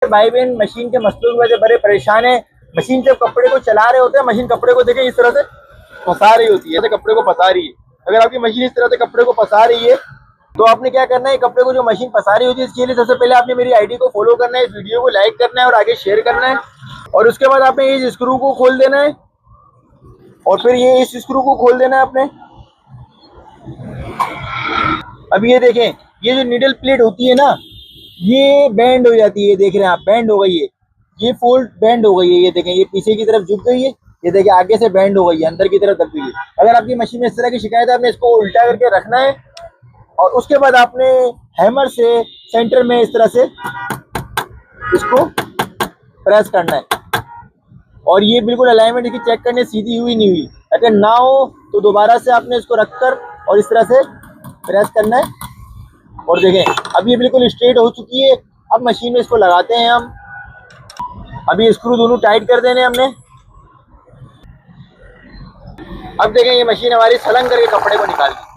भाई बहन मशीन के मसलों की वजह से बड़े परेशान है। मशीन जब कपड़े को चला रहे होते हैं, मशीन कपड़े को देखें इस तरह से फंसा रही होती है, कपड़े को फंसा रही है। अगर आपकी मशीन इस तरह से कपड़े को फंसा रही है तो आपने क्या करना है, कपड़े को जो मशीन फंसा रही होती है इसके लिए सबसे पहले आपने मेरी आईडी को फॉलो करना है, इस वीडियो को लाइक करना है और आगे शेयर करना है। और उसके बाद आपने इस स्क्रू को खोल देना है और फिर ये इस स्क्रू को खोल देना है आपने। अब ये देखें, ये जो नीडल प्लेट होती है ना, ये बैंड हो जाती है, देख रहे हैं आप, बैंड हो गई है, ये फोल्ड बैंड हो गई है। ये देखें, ये पीछे की तरफ झुक गई है, ये देखिए आगे से बैंड हो गई है, अंदर की तरफ दब गई है। अगर आपकी मशीन में इस तरह की शिकायत है, आपने इसको उल्टा करके रखना है और उसके बाद आपने हैमर से सेंटर में इस तरह से इसको प्रेस करना है और ये बिल्कुल अलाइनमेंट इसकी चेक करने, सीधी हुई नहीं हुई। अगर ना हो तो दोबारा से आपने इसको रखकर और इस तरह से प्रेस करना है और देखें अब ये बिल्कुल स्ट्रेट हो चुकी है। अब मशीन में इसको लगाते हैं हम। अभी स्क्रू दोनों टाइट कर देने हमने। अब देखें ये मशीन हमारी सलंग करके कपड़े को निकाल दी।